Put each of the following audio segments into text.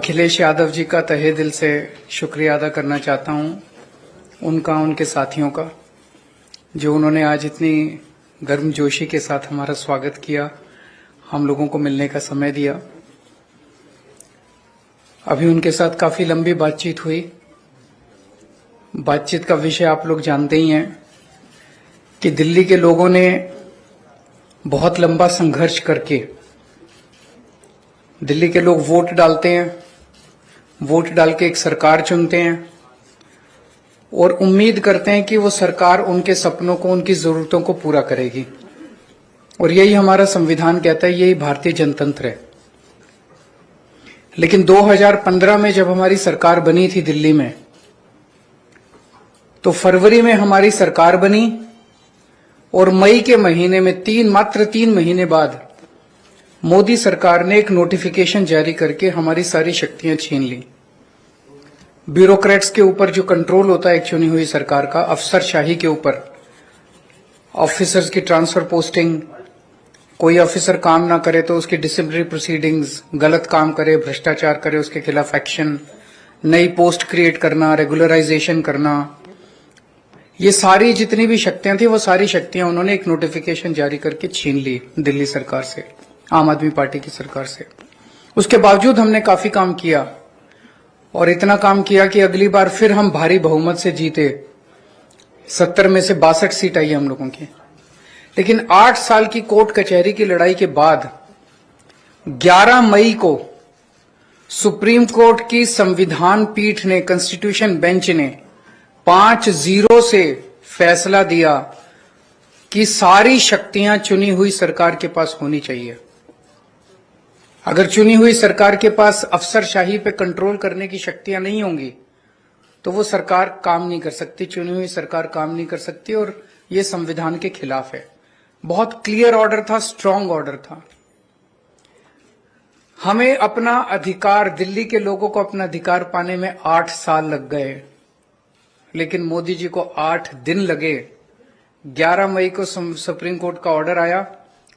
अखिलेश यादव जी का तहे दिल से शुक्रिया अदा करना चाहता हूं, उनका, उनके साथियों का, जो उन्होंने आज इतनी गर्मजोशी के साथ हमारा स्वागत किया, हम लोगों को मिलने का समय दिया। अभी उनके साथ काफी लंबी बातचीत हुई। बातचीत का विषय आप लोग जानते ही हैं कि दिल्ली के लोगों ने बहुत लंबा संघर्ष करके, दिल्ली के लोग वोट डालते हैं, वोट डाल के एक सरकार चुनते हैं और उम्मीद करते हैं कि वो सरकार उनके सपनों को, उनकी जरूरतों को पूरा करेगी। और यही हमारा संविधान कहता है, यही भारतीय जनतंत्र है। लेकिन 2015 में जब हमारी सरकार बनी थी दिल्ली में, तो फरवरी में हमारी सरकार बनी और मई के महीने में मात्र 3 महीने बाद मोदी सरकार ने एक नोटिफिकेशन जारी करके हमारी सारी शक्तियां छीन ली। ब्यूरोक्रेट्स के ऊपर जो कंट्रोल होता है एक चुनी हुई सरकार का, अफसरशाही के ऊपर, ऑफिसर्स की ट्रांसफर पोस्टिंग, कोई ऑफिसर काम ना करे तो उसकी डिसिप्लिनरी प्रोसीडिंग्स, गलत काम करे, भ्रष्टाचार करे, उसके खिलाफ एक्शन, नई पोस्ट क्रिएट करना, रेगुलराइजेशन करना, ये सारी जितनी भी शक्तियां थी वो सारी शक्तियां उन्होंने एक नोटिफिकेशन जारी करके छीन ली दिल्ली सरकार से, आम आदमी पार्टी की सरकार से। उसके बावजूद हमने काफी काम किया और इतना काम किया कि अगली बार फिर हम भारी बहुमत से जीते। 70 में से 62 सीट आई हम लोगों की। लेकिन 8 साल की कोर्ट कचहरी की लड़ाई के बाद 11 मई को सुप्रीम कोर्ट की संविधान पीठ ने, कॉन्स्टिट्यूशन बेंच ने 5-0 से फैसला दिया कि सारी शक्तियां चुनी हुई सरकार के पास होनी चाहिए। अगर चुनी हुई सरकार के पास अफसरशाही पे कंट्रोल करने की शक्तियां नहीं होंगी तो वो सरकार काम नहीं कर सकती, चुनी हुई सरकार काम नहीं कर सकती, और ये संविधान के खिलाफ है। बहुत क्लियर ऑर्डर था, स्ट्रांग ऑर्डर था। हमें अपना अधिकार, दिल्ली के लोगों को अपना अधिकार पाने में 8 साल लग गए, लेकिन मोदी जी को 8 दिन लगे। 11 मई को सुप्रीम कोर्ट का ऑर्डर आया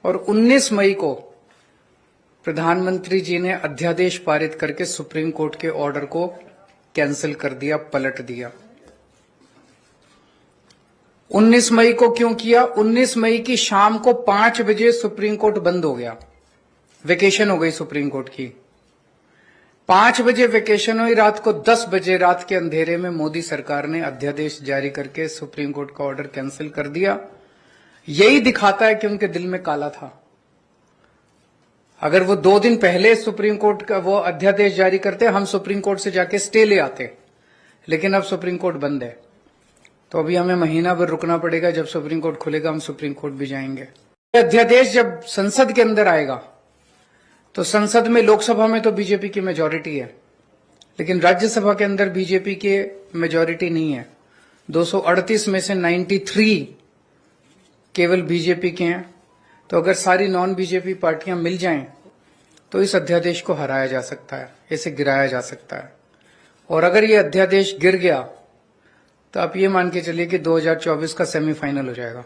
और 19 मई को प्रधानमंत्री जी ने अध्यादेश पारित करके सुप्रीम कोर्ट के ऑर्डर को कैंसिल कर दिया, पलट दिया। 19 मई को क्यों किया? 19 मई की शाम को 5 बजे सुप्रीम कोर्ट बंद हो गया, वेकेशन हो गई सुप्रीम कोर्ट की। 5 बजे वेकेशन हुई, रात को 10 बजे रात के अंधेरे में मोदी सरकार ने अध्यादेश जारी करके सुप्रीम कोर्ट का ऑर्डर कैंसिल कर दिया। यही दिखाता है कि उनके दिल में काला था। अगर वो 2 दिन पहले सुप्रीम कोर्ट का वो अध्यादेश जारी करते, हम सुप्रीम कोर्ट से जाके स्टे ले आते। लेकिन अब सुप्रीम कोर्ट बंद है, तो अभी हमें महीना भर रुकना पड़ेगा। जब सुप्रीम कोर्ट खुलेगा हम सुप्रीम कोर्ट भी जाएंगे। अध्यादेश जब संसद के अंदर आएगा तो संसद में, लोकसभा में तो बीजेपी की मेजोरिटी है, लेकिन राज्यसभा के अंदर बीजेपी के मेजोरिटी नहीं है। 238 में से 93 केवल बीजेपी के हैं। तो अगर सारी नॉन बीजेपी पार्टियां मिल जाएं तो इस अध्यादेश को हराया जा सकता है, इसे गिराया जा सकता है। और अगर ये अध्यादेश गिर गया तो आप ये मान के चलिए कि 2024 का सेमीफाइनल हो जाएगा।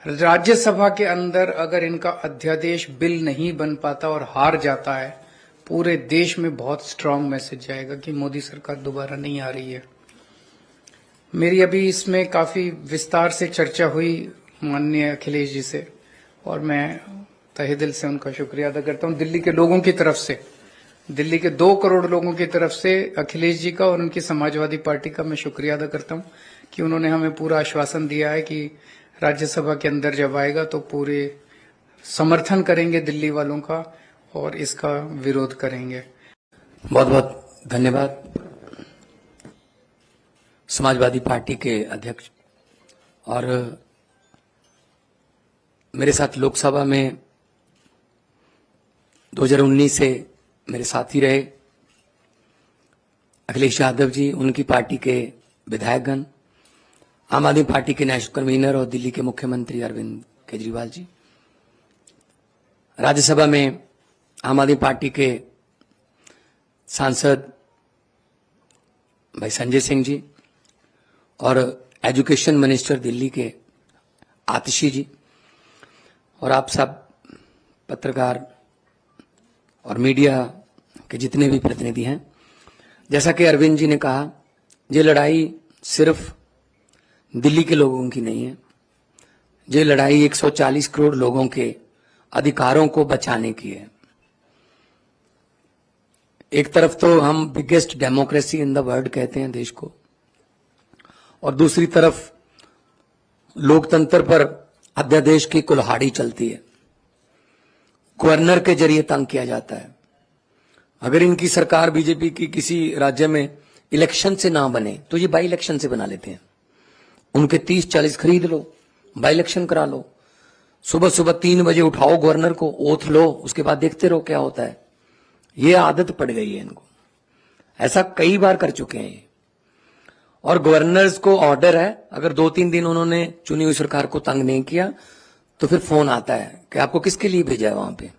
राज्यसभा के अंदर अगर इनका अध्यादेश बिल नहीं बन पाता और हार जाता है, पूरे देश में बहुत स्ट्रांग मैसेज जाएगा कि मोदी सरकार दोबारा नहीं आ रही है। मेरी अभी इसमें काफी विस्तार से चर्चा हुई माननीय अखिलेश जी से, और मैं तहे दिल से उनका शुक्रिया अदा करता हूं। दिल्ली के लोगों की तरफ से, दिल्ली के 2 करोड़ लोगों की तरफ से अखिलेश जी का और उनकी समाजवादी पार्टी का मैं शुक्रिया अदा करता हूं कि उन्होंने हमें पूरा आश्वासन दिया है कि राज्यसभा के अंदर जब आएगा तो पूरे समर्थन करेंगे दिल्ली वालों का और इसका विरोध करेंगे। बहुत बहुत धन्यवाद। समाजवादी पार्टी के अध्यक्ष और मेरे साथ लोकसभा में 2019 से मेरे साथी रहे अखिलेश यादव जी, उनकी पार्टी के विधायकगण, आम आदमी पार्टी के नेशनल कन्वीनर और दिल्ली के मुख्यमंत्री अरविंद केजरीवाल जी, राज्यसभा में आम आदमी पार्टी के सांसद भाई संजय सिंह जी और एजुकेशन मिनिस्टर दिल्ली के आतिशी जी, और आप सब पत्रकार और मीडिया के जितने भी प्रतिनिधि हैं, जैसा कि अरविंद जी ने कहा, ये लड़ाई सिर्फ दिल्ली के लोगों की नहीं है, ये लड़ाई 140 करोड़ लोगों के अधिकारों को बचाने की है। एक तरफ तो हम biggest democracy in the world कहते हैं देश को, और दूसरी तरफ लोकतंत्र पर अध्यादेश की कुल्हाड़ी चलती है, गवर्नर के जरिए तंग किया जाता है। अगर इनकी सरकार बीजेपी की किसी राज्य में इलेक्शन से ना बने तो ये बाई इलेक्शन से बना लेते हैं। उनके 30-40 खरीद लो, बाई इलेक्शन करा लो, सुबह सुबह 3 बजे उठाओ गवर्नर को, ओथ लो, उसके बाद देखते रहो क्या होता है। ये आदत पड़ गई है इनको, ऐसा कई बार कर चुके हैं ये। और गवर्नर्स को ऑर्डर है, अगर 2-3 दिन उन्होंने चुनी हुई सरकार को तंग नहीं किया तो फिर फोन आता है कि आपको किसके लिए भेजा है वहां पे,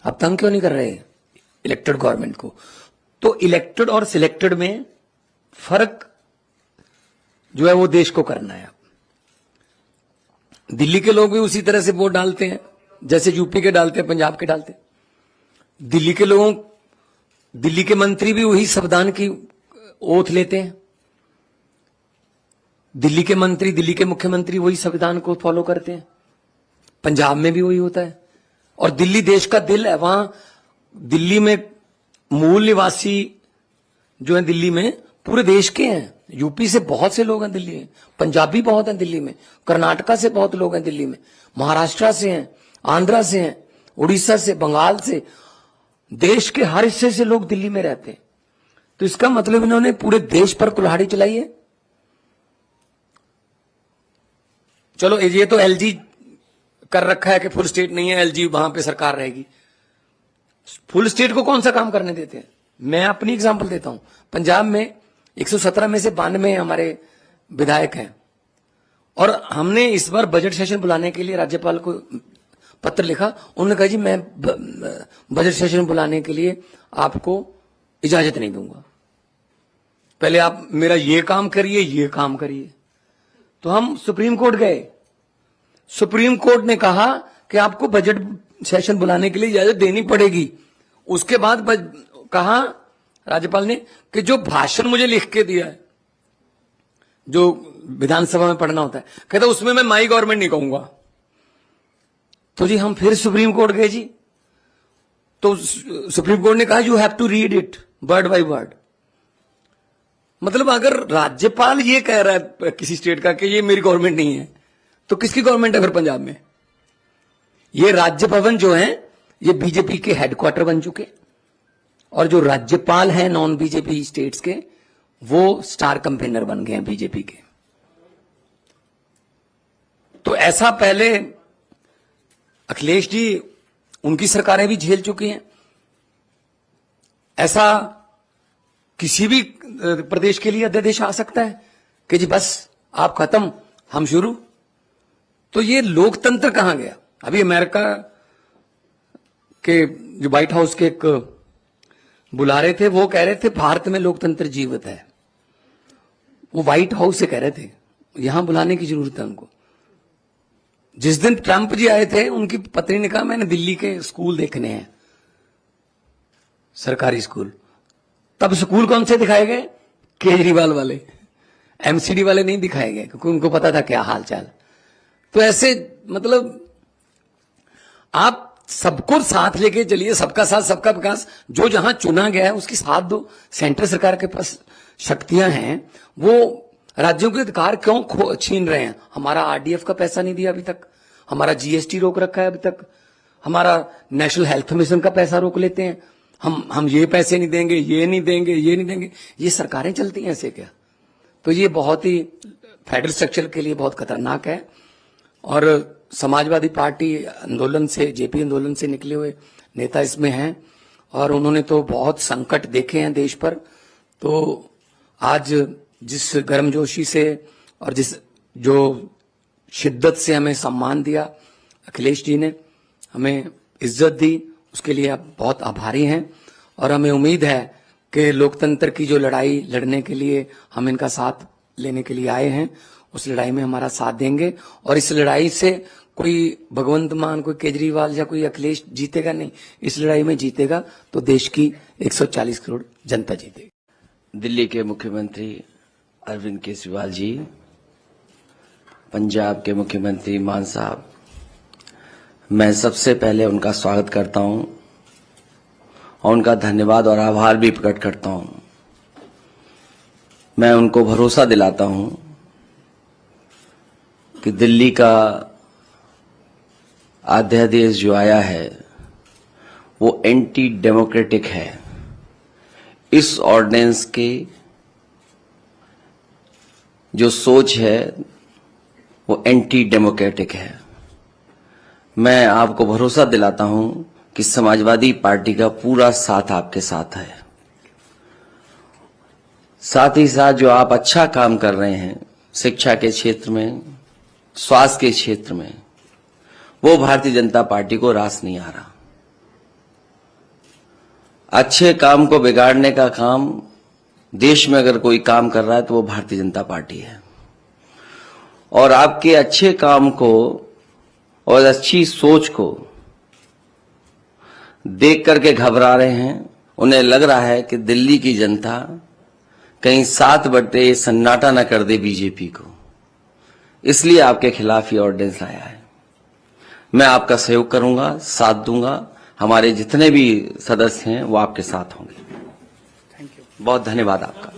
आप तंग क्यों नहीं कर रहे इलेक्टेड गवर्नमेंट को। तो इलेक्टेड और सिलेक्टेड में फर्क जो है वो देश को करना है। दिल्ली के लोग भी उसी तरह से वोट डालते हैं जैसे यूपी के डालते हैं, पंजाब के डालते हैं। दिल्ली के मंत्री भी वही संविधान की ओथ लेते हैं, दिल्ली के मंत्री, दिल्ली के मुख्यमंत्री वही संविधान को फॉलो करते हैं। पंजाब में भी वही होता है। और दिल्ली देश का दिल है, वहां दिल्ली में मूल निवासी जो है दिल्ली में पूरे देश के हैं। यूपी से बहुत से लोग हैं दिल्ली में, पंजाबी बहुत हैं दिल्ली में, कर्नाटका से बहुत लोग हैं दिल्ली में, महाराष्ट्र से हैं, आंध्रा से हैं, उड़ीसा से, बंगाल से, देश के हर हिस्से से लोग दिल्ली में रहते हैं। तो इसका मतलब इन्होंने पूरे देश पर कुल्हाड़ी चलाई है। चलो ये तो एलजी कर रखा है कि फुल स्टेट नहीं है, एलजी वहां पे सरकार रहेगी। फुल स्टेट को कौन सा काम करने देते हैं? मैं अपनी एग्जांपल देता हूं। पंजाब में 117 में से 92 हमारे विधायक हैं, और हमने इस बार बजट सेशन बुलाने के लिए राज्यपाल को पत्र लिखा। उन्होंने कहा जी मैं बजट सेशन बुलाने के लिए आपको इजाजत नहीं दूंगा, पहले आप मेरा ये काम करिए, ये काम करिए। तो हम सुप्रीम कोर्ट गए, सुप्रीम कोर्ट ने कहा कि आपको बजट सेशन बुलाने के लिए इजाजत देनी पड़ेगी। उसके बाद कहा राज्यपाल ने कि जो भाषण मुझे लिख के दिया है, जो विधानसभा में पढ़ना होता है, कहता उसमें मैं माई गवर्नमेंट नहीं कहूंगा। तो जी हम फिर सुप्रीम कोर्ट गए जी, तो सुप्रीम कोर्ट ने कहा you have to read it word by word. मतलब अगर राज्यपाल ये कह रहा है किसी स्टेट का कि ये मेरी गवर्नमेंट नहीं है, तो किसकी गवर्नमेंट है फिर पंजाब में? ये राज्य भवन जो है ये बीजेपी के हेडक्वार्टर बन चुके, और जो राज्यपाल हैं नॉन बीजेपी स्टेट्स के, वो स्टार कैंपेनर बन गए हैं बीजेपी के। तो ऐसा पहले अखिलेश जी, उनकी सरकारें भी झेल चुकी हैं। ऐसा किसी भी प्रदेश के लिए अध्यादेश आ सकता है कि जी बस आप खत्म, हम शुरू। तो ये लोकतंत्र कहां गया? अभी अमेरिका के जो व्हाइट हाउस के एक बुला रहे थे, वो कह रहे थे भारत में लोकतंत्र जीवित है। वो व्हाइट हाउस से कह रहे थे, यहां बुलाने की जरूरत है उनको। जिस दिन ट्रंप जी आए थे, उनकी पत्नी ने कहा मैंने दिल्ली के स्कूल देखने हैं, सरकारी स्कूल। तब स्कूल कौन से दिखाए गए? केजरीवाल वाले, एमसीडी वाले नहीं दिखाए गए, क्योंकि उनको पता था क्या हाल चाल। तो ऐसे मतलब आप सबको साथ लेके चलिए, सबका साथ सबका विकास। जो जहां चुना गया है उसकी साथ दो। सेंट्रल सरकार के पास शक्तियां हैं, वो राज्यों के अधिकार क्यों छीन रहे हैं? हमारा आरडीएफ का पैसा नहीं दिया अभी तक, हमारा जीएसटी रोक रखा है अभी तक, हमारा नेशनल हेल्थ मिशन का पैसा रोक लेते हैं। हम ये पैसे नहीं देंगे, ये नहीं देंगे, ये नहीं देंगे। ये सरकारें चलती हैं ऐसे क्या? तो ये बहुत ही फेडरल स्ट्रक्चर के लिए बहुत खतरनाक है। और समाजवादी पार्टी आंदोलन से, जेपी आंदोलन से निकले हुए नेता इसमें हैं, और उन्होंने तो बहुत संकट देखे हैं देश पर। तो आज जिस गर्मजोशी से और जिस जो शिद्दत से हमें सम्मान दिया अखिलेश जी ने, हमें इज्जत दी, उसके लिए आप बहुत आभारी हैं। और हमें उम्मीद है कि लोकतंत्र की जो लड़ाई लड़ने के लिए हम इनका साथ लेने के लिए आए हैं, उस लड़ाई में हमारा साथ देंगे। और इस लड़ाई से कोई भगवंत मान, कोई केजरीवाल या कोई अखिलेश जीतेगा नहीं। इस लड़ाई में जीतेगा तो देश की 140 करोड़ जनता जीतेगी। दिल्ली के मुख्यमंत्री अरविंद केजरीवाल जी, पंजाब के मुख्यमंत्री मान साहब, मैं सबसे पहले उनका स्वागत करता हूं और उनका धन्यवाद और आभार भी प्रकट करता हूं। मैं उनको भरोसा दिलाता हूं कि दिल्ली का अध्यादेश जो आया है वो एंटी डेमोक्रेटिक है। इस ऑर्डिनेंस के जो सोच है वो एंटी डेमोक्रेटिक है। मैं आपको भरोसा दिलाता हूं कि समाजवादी पार्टी का पूरा साथ आपके साथ है। साथ ही साथ जो आप अच्छा काम कर रहे हैं शिक्षा के क्षेत्र में, स्वास्थ्य के क्षेत्र में, वो भारतीय जनता पार्टी को रास नहीं आ रहा। अच्छे काम को बिगाड़ने का काम देश में अगर कोई काम कर रहा है तो वो भारतीय जनता पार्टी है। और आपके अच्छे काम को और अच्छी सोच को देख करके घबरा रहे हैं। उन्हें लग रहा है कि दिल्ली की जनता कहीं 7 बटे सन्नाटा न कर दे बीजेपी को, इसलिए आपके खिलाफ ये ऑर्डिनेंस आया है। मैं आपका सहयोग करूंगा, साथ दूंगा। हमारे जितने भी सदस्य हैं वो आपके साथ होंगे। Thank you. बहुत धन्यवाद आपका।